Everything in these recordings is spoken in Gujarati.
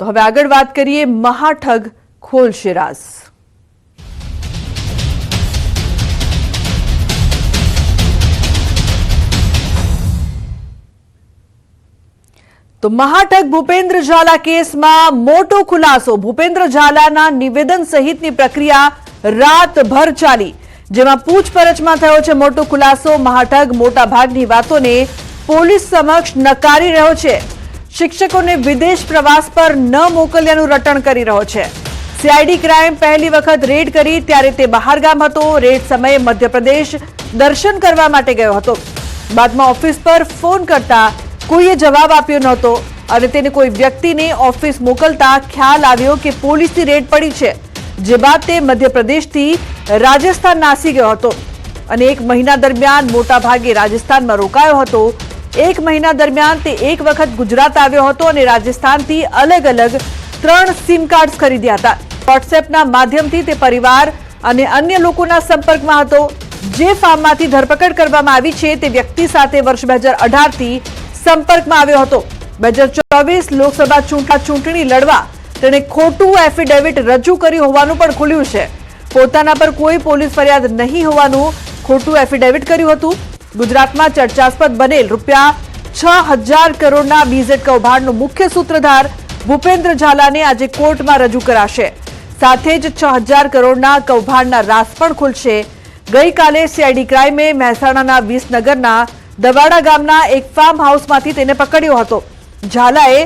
તો હવે આગળ વાત કરીએ મહાઠગ ખોલશે રાઝ। તો મહાઠગ ભૂપેન્દ્ર ઝાલા કેસમાં મોટો ખુલાસો। ભૂપેન્દ્ર ઝાલાના નિવેદન સહિતની પ્રક્રિયા રાતભર ચાલી, જેમાં પૂછપરછમાં થયો છે મોટો ખુલાસો। મહાઠગ મોટા ભાગની વાતોને પોલીસ સમક્ષ નકારી રહ્યો છે। શિક્ષકોને વિદેશ પ્રવાસ પર ન મોકલ્યાનું રટણ કરી રહ્યો છે। સીઆઈડી ક્રાઇમ પહેલી વખત રેડ કરી ત્યારે તે બહારગામ હતો। રેડ સમયે મધ્યપ્રદેશ દર્શન કરવા માટે ગયો હતો। બાદમાં ઓફિસ પર ફોન કરતા કોઈએ જવાબ આપ્યો નહોતો અને તેને કોઈ વ્યક્તિને ઓફિસ મોકલતા ખ્યાલ આવ્યો કે પોલીસની રેડ પડી છે, જે બાદ તે મધ્યપ્રદેશથી રાજસ્થાન નાસી ગયો હતો અને 1 મહિના દરમિયાન મોટા ભાગે રાજસ્થાનમાં રોકાયો હતો। 1 મહિના દરમિયાન તે એક વખત ગુજરાત આવ્યો હતો અને રાજસ્થાનથી અલગ અલગ 3 સિમ કાર્ડ ખરીદ્યા હતા। વોટ્સએપના માધ્યમથી તે પરિવાર અને અન્ય લોકોના સંપર્કમાં હતો। જે ફાર્મમાંથી ધરપકડ કરવામાં આવી છે તે વ્યક્તિ સાથે વર્ષ 2018 થી સંપર્કમાં આવ્યો હતો। 2024 લોકસભા ચૂંટણી લડવા તેણે ખોટું એફિડેવિટ રજૂ કર્યું હોવાનું પણ ખુલ્યું છે। પોતાના પર કોઈ પોલીસ ફરિયાદ નહીં હોવાનું ખોટું એફિડેવિટ કર્યું હતું। ગુજરાતમાં ચર્ચાસ્પદ બનેલ રૂપિયા 6000 કરોડના બીઝેડ કૌભાંડનો મુખ્ય સૂત્રધાર ભૂપેન્દ્ર ઝાલાને આજે કોર્ટમાં રજૂ કરાશે। સાથે જ 6000 કરોડના કૌભાંડના રાઝ પણ ખુલશે। ગઈકાલે સીઆઈડી ક્રાઇમે મહેસાણાના વિસનગરના દવાડા ગામના એક ફાર્મ હાઉસમાંથી તેને પકડ્યો હતો। ઝાલાએ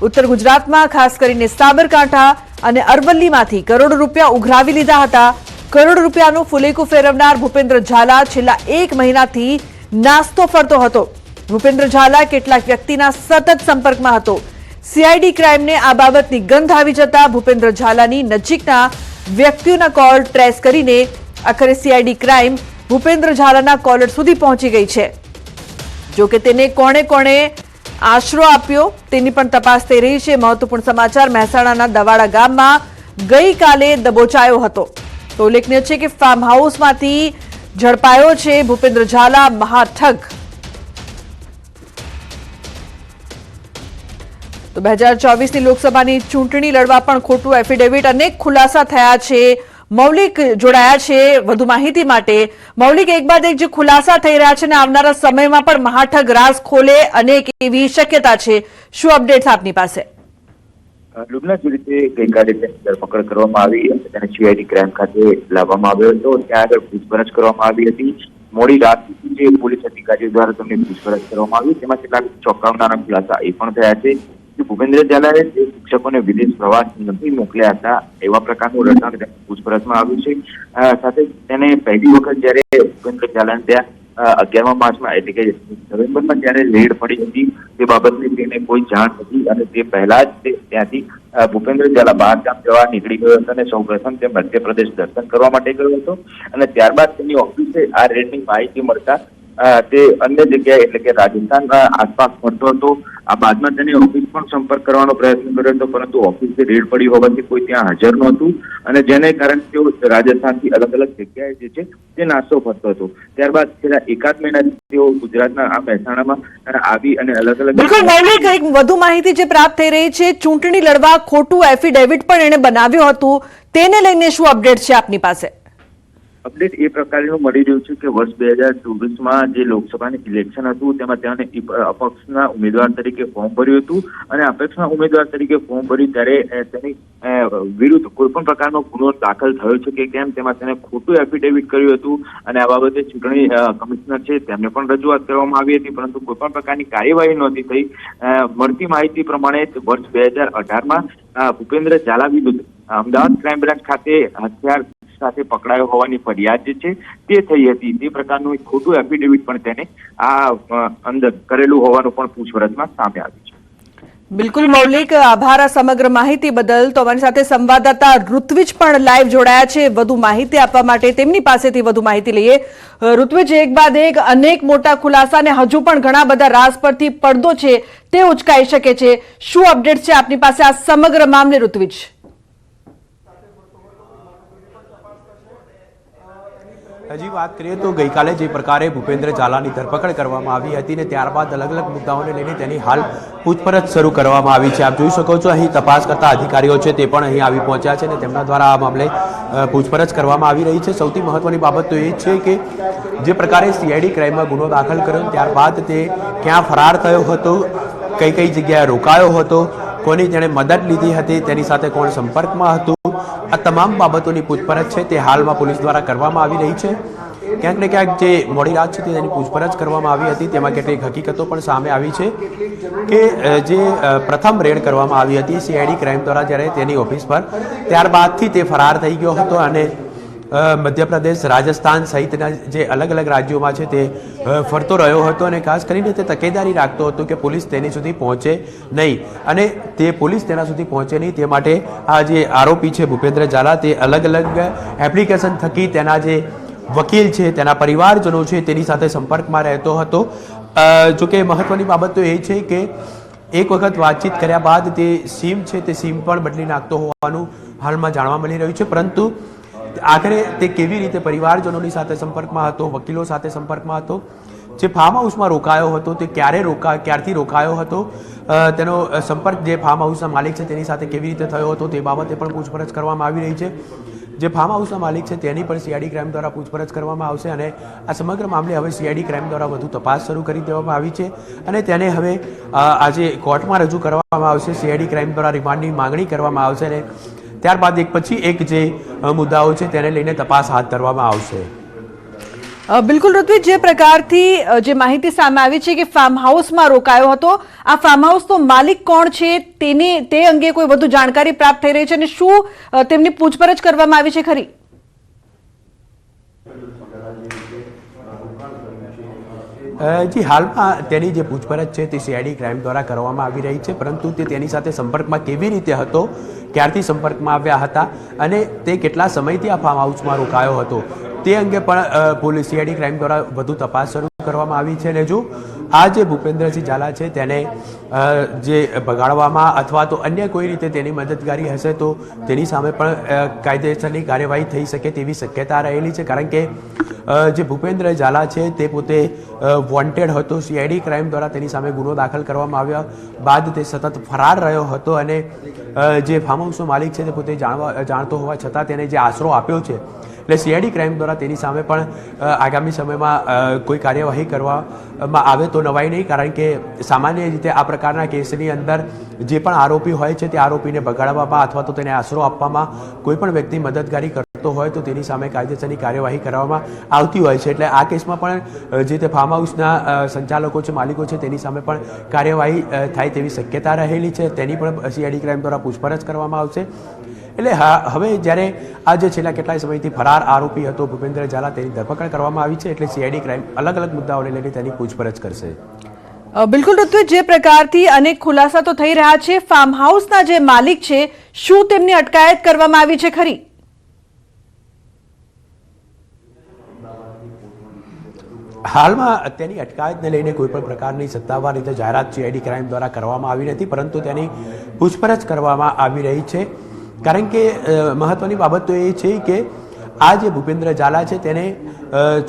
ઉત્તર ગુજરાતમાં ખાસ કરીને સાબરકાંઠા અને અરવલ્લીમાંથી કરોડો રૂપિયા ઉઘરાવી લીધા હતા। કરોડો રૂપિયાનું ફુલેકું ફેરવનાર ભૂપેન્દ્ર ઝાલા છેલ્લા 1 મહિનાથી નાસ્તો ફરતો હતો। ભૂપેન્દ્ર ઝાલા કેટલાક વ્યક્તિના સતત સંપર્કમાં હતો। સીઆઈડી ક્રાઇમને આ બાબતની ગંધ આવી જતા ભૂપેન્દ્ર ઝાલાની નજીકના વ્યક્તિઓના કોલ ટ્રેસ કરીને આખરે સીઆઈડી ક્રાઇમ ભૂપેન્દ્ર ઝાલાના કોલર સુધી પહોંચી ગઈ છે। જો કે તેને કોણે કોણે આશરો આપ્યો તેની પણ તપાસ થઈ રહી છે। મહત્વપૂર્ણ સમાચાર, મહેસાણાના દવાડા ગામમાં ગઈકાલે દબોચાયો હતો। તો ઉલ્લેખનીય છે કે ફાર્મ હાઉસમાંથી ઝડપાયો છે ભૂપેન્દ્ર ઝાલા મહાઠગ। તો 2024ની લોકસભાની ચૂંટણી લડવા પણ ખોટું એફિડેવિટ, અનેક ખુલાસા થયા છે। મૌલિક જોડાયા છે વધુ માહિતી માટે। મૌલિક, એક બાદ એક જે ખુલાસા થઈ રહ્યા છે ને આવનારા સમયમાં પણ મહાઠગ રાઝ ખોલે અનેક એવી શક્યતા છે, શું અપડેટ્સ આપની પાસે? લુબના જે રીતે ગઈકાલે ધરપકડ કરવામાં આવી અને તેને સીઆઈડી ક્રાઇમ ખાતે લાવવામાં આવ્યો હતો, ત્યાં આગળ પૂછપરછ કરવામાં આવી હતી। મોડી રાત સુધી જે પોલીસ અધિકારીઓ દ્વારા તેમને પૂછપરછ કરવામાં આવી, તેમાં કેટલાક ચોંકાવનારા ખુલાસા એ પણ થયા છે કે ભૂપેન્દ્ર ઝાલાએ જે શિક્ષકોને વિદેશ પ્રવાસ નથી મોકલ્યા હતા એવા પ્રકારનું રટણ પૂછપરછમાં આવ્યું છે। સાથે તેને પહેલી વખત જયારે ભૂપેન્દ્ર ઝાલાને ત્યાં 11મા માસમાં એટલે કે નવેમ્બરમાં જયારે રેડ પડી હતી તે બાબતની તેને કોઈ જાણ હતી અને તે પહેલા જ તે ત્યાંથી ભૂપેન્દ્ર ઝાલા બહારગામ જવા નીકળી ગયો હતો અને સૌપ્રથમ તે મધ્યપ્રદેશ દર્શન કરવા માટે ગયો હતો અને ત્યારબાદ તેની ઓફિસે આ રેડની માહિતી મળતા તે અન્ય જગ્યાએ એટલે કે રાજસ્થાનના આસપાસ ફરતો હતો। આ બાદમાં તેને ઓફિસ પણ સંપર્ક કરવાનો પ્રયત્ન કર્યો હતો, પરંતુ ઓફિસે રેડ પડી હોવાથી કોઈ ત્યાં હાજર નહોતું અને જેને કારણે તેઓ રાજસ્થાનથી અલગ અલગ જગ્યાએ જે છે તે નાસ્તો ફરતો હતો। ત્યારબાદ છેલ્લા 1 મહિનાથી તેઓ ગુજરાતના આ મહેસાણામાં આવી અને અલગ અલગ બિલકુલ મૌલિક, એક વધુ માહિતી જે પ્રાપ્ત થઈ રહી છે, ચૂંટણી લડવા ખોટું એફિડેવિટ પણ એને બનાવ્યું હતું, તેને લઈને શું અપડેટ છે આપની પાસે? અપડેટ એ પ્રકારનું મળી રહ્યું છે કે વર્ષ 2024માં જે લોકસભાની ઇલેક્શન હતું તેમાં તેમને અપક્ષના ઉમેદવાર તરીકે ફોર્મ ભર્યું હતું અને અપક્ષના ઉમેદવાર તરીકે ફોર્મ ભર્યું ત્યારે તેની વિરુદ્ધ કોઈ પણ પ્રકારનો ગુનો દાખલ થયો છે કે કેમ તેમાં તેને ખોટું એફિડેવિટ કર્યું હતું અને આ બાબતે ચૂંટણી કમિશનર છે તેમને પણ રજૂઆત કરવામાં આવી હતી, પરંતુ કોઈ પણ પ્રકારની કાર્યવાહી નહોતી થઈ। મળતી માહિતી પ્રમાણે વર્ષ 2018માં ભૂપેન્દ્ર ઝાલા વિરુદ્ધ અમદાવાદ ક્રાઇમ બ્રાન્ચ ખાતે હથિયાર સાથે પકડાયો હોવાની ફરિયાદ જે છે તે થઈ હતી। તે પ્રકારનું એક ખોટું એફિડેવિટ પણ તેને આ અંદર કરેલું હોવાનું પણ પૂછપરછમાં સામે આવ્યું છે। બિલકુલ મૌલિક, આભાર આ સમગ્ર માહિતી બદલ। તો અમારી સાથે સંવાદદાતા ઋત્વિજ પણ લાઈવ જોડાયા છે વધુ માહિતી આપવા માટે, તેમની પાસેથી વધુ માહિતી લઈએ। ઋત્વિજ, એક બાદ એક અનેક મોટા ખુલાસા અને હજુ પણ ઘણા બધા રાઝ પરથી પડદો છે તે ઉચકાઈ શકે છે, શું અપડેટ છે આપની પાસે આ સમગ્ર મામલે ઋત્વિજ? હજી વાત કરીએ તો ગઈકાલે જે પ્રકારે ભૂપેન્દ્ર ઝાલાની ધરપકડ કરવામાં આવી હતી ને ત્યારબાદ અલગ અલગ મુદ્દાઓને લઈને તેની હાલ પૂછપરછ શરૂ કરવામાં આવી છે. આપ જોઈ શકો છો અહીં તપાસ કરતા અધિકારીઓ છે તે પણ અહીં આવી પહોંચ્યા છે અને તેમના દ્વારા આ મામલે પૂછપરછ કરવામાં આવી રહી છે. સૌથી મહત્વની બાબત તો એ છે કે જે પ્રકારે સીઆઈડી ક્રાઇમમાં ગુનો દાખલ કર્યો ત્યારબાદ તે ક્યાં ફરાર થયો હતો, કઈ કઈ જગ્યાએ રોકાયો હતો, કોની તેણે મદદ લીધી હતી, તેની સાથે કોણ સંપર્કમાં હતું, આ તમામ બાબતોની પૂછપરછ છે તે હાલમાં પોલીસ દ્વારા કરવામાં આવી રહી છે. ક્યાંક ને ક્યાંક જે મોડી રાત છે તેની પૂછપરછ કરવામાં આવી હતી તેમાં કેટલીક હકીકતો પણ સામે આવી છે કે જે પ્રથમ રેડ કરવામાં આવી હતી સીઆઈડી ક્રાઇમ દ્વારા જ્યારે તેની ઓફિસ પર, ત્યારબાદથી તે ફરાર થઈ ગયો હતો અને મધ્યપ્રદેશ, રાજસ્થાન સહિતના જે અલગ અલગ રાજ્યોમાં છે તે ફરતો રહ્યો હતો અને ખાસ કરીને તે તકેદારી રાખતો હતો કે પોલીસ તેની સુધી પહોંચે નહીં અને તે પોલીસ તેના સુધી પહોંચે નહીં તે માટે આ જે આરોપી છે ભૂપેન્દ્ર ઝાલા તે અલગ અલગ એપ્લિકેશન થકી તેના જે વકીલ છે, તેના પરિવારજનો છે તેની સાથે સંપર્કમાં રહેતો હતો. જોકે મહત્વની બાબત તો એ છે કે એક વખત વાતચીત કર્યા બાદ તે સિમ છે તે સિમ પણ બદલી નાખતો હોવાનું હાલમાં જાણવા મળી રહ્યું છે. પરંતુ આખરે તે કેવી રીતે પરિવારજનોની સાથે સંપર્કમાં હતો, વકીલો સાથે સંપર્કમાં હતો, જે ફાર્મ હાઉસમાં રોકાયો હતો તે ક્યારથી રોકાયો હતો, તેનો સંપર્ક જે ફાર્મ હાઉસના માલિક છે તેની સાથે કેવી રીતે થયો હતો તે બાબતે પણ પૂછપરછ કરવામાં આવી રહી છે. જે ફાર્મ હાઉસના માલિક છે તેની પણ સીઆઈડી ક્રાઇમ દ્વારા પૂછપરછ કરવામાં આવશે અને આ સમગ્ર મામલે હવે સીઆઈડી ક્રાઇમ દ્વારા વધુ તપાસ શરૂ કરી દેવામાં આવી છે અને તેને હવે આજે કોર્ટમાં રજૂ કરવામાં આવશે. સીઆઈડી ક્રાઇમ દ્વારા રિમાન્ડની માંગણી કરવામાં આવશે અને ત્યારબાદ એક પછી એક જે મુદ્દાઓ છે તેને લઈને તપાસ હાથ ધરવામાં આવશે. બિલકુલ ઋત્વિજ, જે પ્રકારથી જે માહિતી સામે આવી છે કે ફાર્મ હાઉસમાં રોકાયો હતો, આ ફાર્મ હાઉસનો માલિક કોણ છે તે અંગે કોઈ વધુ જાણકારી પ્રાપ્ત થઈ રહી છે અને શું તેમની પૂછપરછ કરવામાં આવી છે ખરી? જી, હાલમાં તેની જે પૂછપરછ છે તે સીઆઈડી ક્રાઇમ દ્વારા કરવામાં આવી રહી છે, પરંતુ તે તેની સાથે સંપર્કમાં કેવી રીતે હતો, ક્યારથી સંપર્કમાં આવ્યા હતા અને તે કેટલા સમયથી આ ફાર્મ હાઉસમાં રોકાયો હતો તે અંગે પણ પોલીસ સીઆઈડી ક્રાઇમ દ્વારા વધુ તપાસ શરૂ કરવામાં આવી છે. અને જો આ જે ભૂપેન્દ્રસિંહ ઝાલા છે તેને જે ભગાડવામાં અથવા તો અન્ય કોઈ રીતે તેની મદદગારી હશે તો તેની સામે પણ કાયદેસરની કાર્યવાહી થઈ શકે તેવી શક્યતા રહેલી છે. કારણ કે જે ભૂપેન્દ્ર ઝાલા છે તે પોતે વોન્ટેડ હતો, સીઆઈડી ક્રાઇમ દ્વારા તેની સામે ગુનો દાખલ કરવામાં આવ્યા બાદ તે સતત ફરાર રહ્યો હતો અને જે ફાર્મ હાઉસનો માલિક છે તે પોતે જાણતો હોવા છતાં તેને જે આશરો આપ્યો છે એટલે સીઆઈડી ક્રાઇમ દ્વારા તેની સામે પણ આગામી સમયમાં કોઈ કાર્યવાહી કરવામાં આવે તો નવાઈ નહીં. કારણ કે સામાન્ય રીતે આ પ્રકારના કેસની અંદર જે પણ આરોપી હોય છે તે આરોપીને ભગાડવામાં અથવા તો તેને આશરો આપવામાં કોઈ પણ વ્યક્તિ મદદગારી કરતો હોય તો તેની સામે કાયદેસરની કાર્યવાહી કરવામાં આવતી હોય છે. એટલે આ કેસમાં પણ જે તે ફાર્મ હાઉસના સંચાલકો છે, માલિકો છે તેની સામે પણ કાર્યવાહી થાય તેવી શક્યતા રહેલી છે. તેની પણ સીઆઈડી ક્રાઇમ દ્વારા પૂછપરછ કરવામાં આવશે. એટલે હવે જ્યારે આ જે છેલ્લા કેટલાય સમયથી ફરાર આરોપી હતો ભૂપેન્દ્ર ઝાલા તેની ધરપકડ કરવામાં આવી છે એટલે સીઆઈડી ક્રાઇમ અલગ અલગ મુદ્દાઓને લઈને તેની પૂછપરછ કરશે. બિલકુલ ઋત્વિજ, જે પ્રકારથી અનેક ખુલાસા તો થઈ રહ્યા છે, ફાર્મ હાઉસના જે માલિક છે શું તેમની અટકાયત કરવામાં આવી છે ખરી? હાલમાં તેની અટકાયતને લઈને કોઈ પણ પ્રકારની સત્તાવાર રીતે જાહેરાત સીઆઈડી ક્રાઇમ દ્વારા કરવામાં આવી નથી, પરંતુ તેની પૂછપરછ કરવામાં આવી રહી છે. કારણ કે મહત્વની બાબત તો એ છે કે આ જે ભૂપેન્દ્ર ઝાલા છે તેને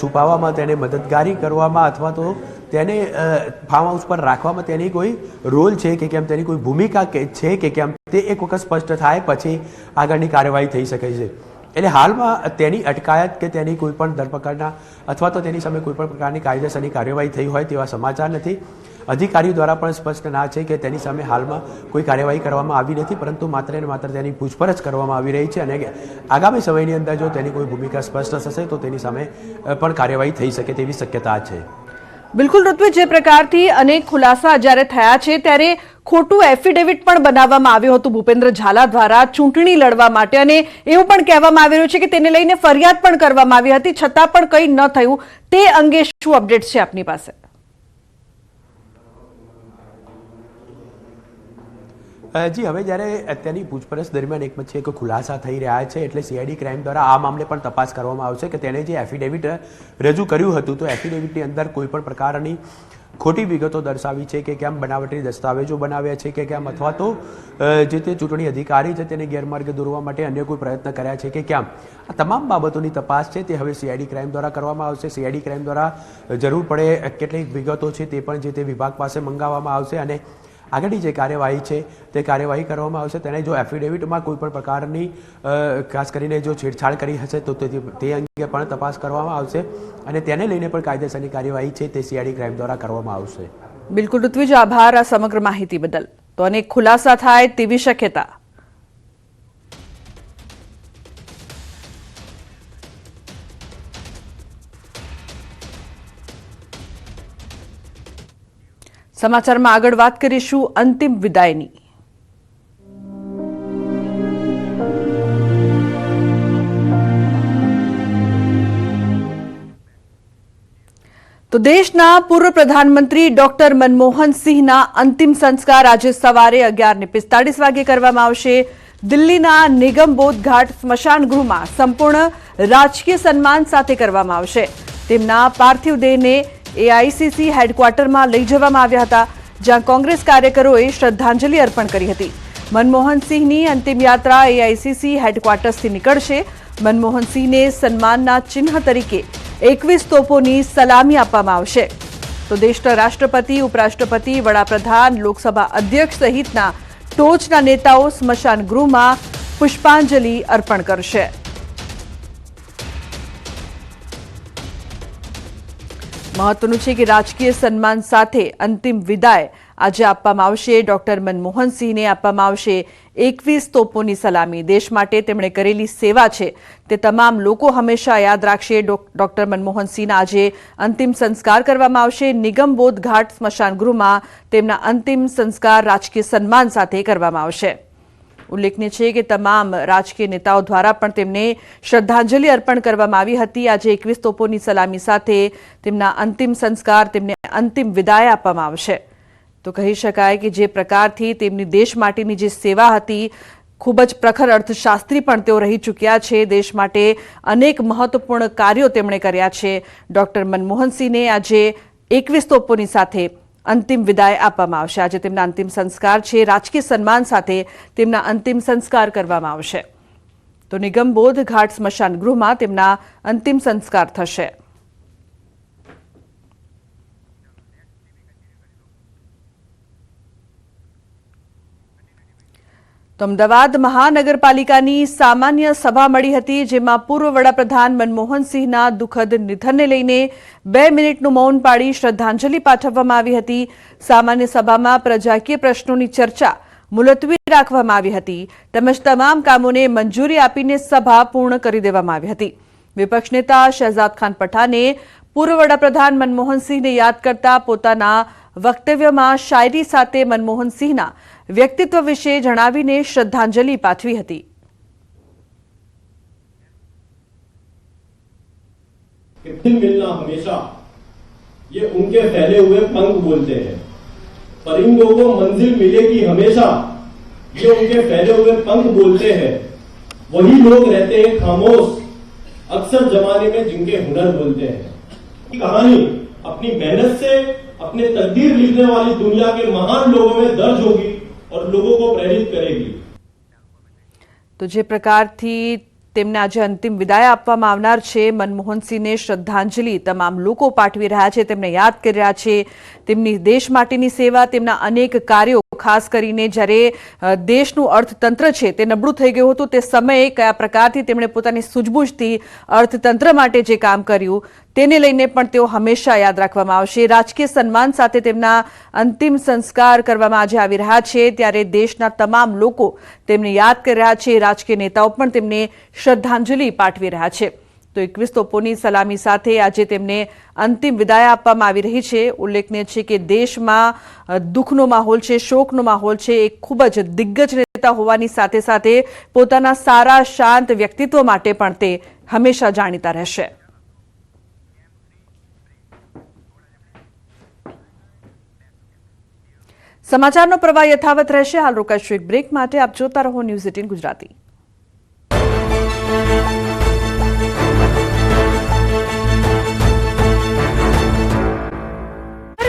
છુપાવવામાં, તેને મદદગારી કરવામાં અથવા તો તેને ફાર્મ હાઉસ પર રાખવામાં તેની કોઈ રોલ છે કે કેમ, તેની કોઈ ભૂમિકા છે કે કેમ તે એક વખત સ્પષ્ટ થાય પછી આગળની કાર્યવાહી થઈ શકે છે. એટલે હાલમાં તેની અટકાયત કે તેની કોઈ પણ ધરપકડના અથવા તો તેની સામે કોઈ પણ પ્રકારની કાયદેસરની કાર્યવાહી થઈ હોય તેવા સમાચાર નથી. અધિકારીઓ દ્વારા પણ સ્પષ્ટ ના છે કે તેની સામે હાલમાં કોઈ કાર્યવાહી કરવામાં આવી નથી, પરંતુ માત્ર ને માત્ર તેની પૂછપરછ કરવામાં આવી રહી છે અને આગામી સમયની અંદર જો તેની કોઈ ભૂમિકા સ્પષ્ટ થશે તો તેની સામે પણ કાર્યવાહી થઈ શકે તેવી શક્યતા છે. બિલકુલ ઋત્વિજ, જે પ્રકારથી અનેક ખુલાસા જ્યારે થયા છે ત્યારે ખોટું એફિડેવિટ પણ બનાવવામાં આવ્યું હતું ભૂપેન્દ્ર ઝાલા દ્વારા ચૂંટણી લડવા માટે અને એવું પણ કહેવામાં આવી રહ્યું છે કે તેને લઈને ફરિયાદ પણ કરવામાં આવી હતી છતાં પણ કંઈ ન થયું. તે અંગે શું અપડેટ્સ છે આપની પાસે? જી, હવે જ્યારે તેની પૂછપરછ દરમિયાન એક પછી એક ખુલાસા થઈ રહ્યા છે એટલે સીઆઈડી ક્રાઇમ દ્વારા આ મામલે પણ તપાસ કરવામાં આવશે કે તેને જે એફિડેવિટ રજૂ કર્યું હતું તો એફિડેવિટની અંદર કોઈ પણ પ્રકારની ખોટી વિગતો દર્શાવી છે કે કેમ બનાવટી દસ્તાવેજો બનાવ્યા છે કે કેમ, અથવા તો જે તે ચૂંટણી અધિકારી છે તેને ગેરમાર્ગે દોરવા માટે અન્ય કોઈ પ્રયત્ન કર્યા છે કે કેમ. આ તમામ બાબતોની તપાસ છે તે હવે સીઆઈડી ક્રાઇમ દ્વારા કરવામાં આવશે. સીઆઈડી ક્રાઇમ દ્વારા જરૂર પડે કેટલીક વિગતો છે તે પણ જે તે વિભાગ પાસે મંગાવવામાં આવશે અને આગળની જે કાર્યવાહી છે તે કાર્યવાહી કરવામાં આવશે. તેને જો એફિડેવિટમાં કોઈ પણ પ્રકારની ખાસ કરીને જો છેડછાડ કરી હશે તો તે અંગે પણ તપાસ કરવામાં આવશે અને તેને લઈને પણ કાયદેસરની કાર્યવાહી છે તે સીઆઈડી ક્રાઇમ દ્વારા કરવામાં આવશે. બિલકુલ ઋત્વિજ, આભાર આ સમગ્ર માહિતી બદલ. તો અનેક ખુલાસા થાય તેવી શક્યતા. સમાચારમાં આગળ વાત કરીશું અંતિમ વિદાયની. તો દેશના પૂર્વ પ્રધાનમંત્રી ડોક્ટર મનમોહન સિંહના અંતિમ સંસ્કાર આજે સવારે 11:45 વાગે કરવામાં આવશે. દિલ્હીના નિગમબોધ ઘાટ સ્મશાન ગૃહમાં સંપૂર્ણ રાજકીય સન્માન સાથે કરવામાં આવશે. તેમના પાર્થિવ દેહને એઆઈસીસી હેડક્વાર્ટરમાં લઈ જવામાં આવ્યા હતા, જ્યાં કોંગ્રેસ કાર્યકરોએ શ્રદ્ધાંજલિ અર્પણ કરી હતી. મનમોહન સિંહની અંતિમ યાત્રા એઆઈસીસી હેડક્વાર્ટર્સથી નીકળશે. મનમોહન સિંહને સન્માનના ચિહ્ન તરીકે 21 તોપોની સલામી આપવામાં આવશે. તો દેશના રાષ્ટ્રપતિ, ઉપરાષ્ટ્રપતિ, વડાપ્રધાન, લોકસભા અધ્યક્ષ સહિતના ટોચના નેતાઓ સ્મશાન ગૃહમાં પુષ્પાંજલિ અર્પણ કરશે. મહત્વનું છે કે રાજકીય સન્માન સાથે અંતિમ વિદાય આજે આપવામાં આવશે. ડોક્ટર મનમોહન સિંહને આપવામાં આવશે 21 તોપોની સલામી. દેશ માટે તેમણે કરેલી સેવા છે તે તમામ લોકો હંમેશા યાદ રાખશે. ડોક્ટર મનમોહન સિંહના આજે અંતિમ સંસ્કાર કરવામાં આવશે. નિગમબોધ ઘાટ સ્મશાન ગૃહમાં તેમના અંતિમ સંસ્કાર રાજકીય સન્માન સાથે કરવામાં આવશે. ઉલ્લેખનીય છે કે તમામ રાજકીય નેતાઓ દ્વારા પણ તેમને શ્રદ્ધાંજલિ અર્પણ કરવામાં આવી હતી. આજે 21 તોપોની સલામી સાથે તેમના અંતિમ સંસ્કાર, તેમને અંતિમ વિદાય આપવામાં આવશે. તો કહી શકાય કે જે પ્રકારથી તેમની દેશ માટેની જે સેવા હતી, ખૂબ જ પ્રખર અર્થશાસ્ત્રી પણ તેઓ રહી ચૂક્યા છે. દેશ માટે અનેક મહત્વપૂર્ણ કાર્યો તેમણે કર્યા છે. ડોક્ટર મનમોહન સિંહને આજે 21 તોપોની સાથે અંતિમ વિદાય આપવામાં આવશે. આજે તેમના અંતિમ સંસ્કાર છે. રાજકીય સન્માન સાથે તેમના અંતિમ સંસ્કાર કરવામાં આવશે. તો નિગમબોધ ઘાટ સ્મશાન ગૃહમાં તેમના અંતિમ સંસ્કાર થશે. તો અમદાવાદ મહાનગરપાલિકાની સામાન્ય સભા મળી હતી, જેમાં પૂર્વ વડાપ્રધાન મનમોહન સિંહના દુઃખદ નિધનને લઈને 2 મિનિટનું મૌન પાડી શ્રદ્ધાંજલિ પાઠવવામાં આવી હતી. સામાન્ય સભામાં પ્રજાકીય પ્રશ્નોની ચર્ચા મુલતવી રાખવામાં આવી હતી, તેમજ તમામ કામોને મંજૂરી આપીને સભા પૂર્ણ કરી દેવામાં આવી હતી. વિપક્ષ નેતા શહેજાદ ખાન પઠાણે પૂર્વ વડાપ્રધાન મનમોહન સિંહને યાદ કરતા પોતાના વક્તવ્યમાં શાયરી સાથે મનમોહન સિંહના વ્યક્તિત્વ વિશે જણાવીને શ્રદ્ધાંજલિ પાઠવી હતી. दिल मिलना हमेशा ये उनके फैले हुए पंख बोलते हैं. परिंदों को मंजिल मिलेगी हमेशा ये उनके फैले हुए पंख बोलते हैं. वही लोग रहते हैं खामोश अक्सर जमाने में जिनके हुनर बोलते हैं. कहानी अपनी मेहनत से अपने तकदीर लिखने वाली दुनिया के महान लोगों में दर्ज होगी और लोगों को प्रेरित करेगी. તો જે પ્રકારથી તેમને આજે અંતિમ વિદાય આપવામાં આવનાર છે, મનમોહન સિંહને શ્રદ્ધાંજલિ તમામ લોકો પાઠવી રહ્યા છે, તેમને યાદ કરી રહ્યા છે. તેમની દેશ માટેની સેવા, તેમના અનેક કાર્યો, ખાસ કરીને જ્યારે દેશનું અર્થતંત્ર છે તે નબળું થઈ ગયું હતું તે સમયે કયા પ્રકારથી તેમણે પોતાની સૂઝબૂછથી અર્થતંત્ર માટે જે કામ કર્યું તેને લઈને પણ તેઓ હંમેશા યાદ રાખવામાં આવશે. રાજકીય સન્માન સાથે તેમના અંતિમ સંસ્કાર કરવામાં આજે આવી રહ્યા છે, ત્યારે દેશના તમામ લોકો તેમને યાદ કરી રહ્યા છે. રાજકીય નેતાઓ પણ તેમને શ્રદ્ધાંજલિ પાઠવી રહ્યા છે. તો 21 તોપોની સલામી સાથે આજે તેમને અંતિમ વિદાય આપવામાં આવી રહી છે. ઉલ્લેખનીય છે કે દેશમાં દુઃખનો માહોલ છે, શોકનો માહોલ છે. એક ખૂબ જ દિગ્ગજ નેતા હોવાની સાથે સાથે પોતાના સારા શાંત વ્યક્તિત્વ માટે પણ તે હંમેશા જાણીતા રહેશે. સમાચારનો પ્રવાહ યથાવત રહેશે. હાલ રોકાઈશું એક બ્રેક માટે. આપ જોતા રહો ન્યૂઝ 18 ગુજરાતી.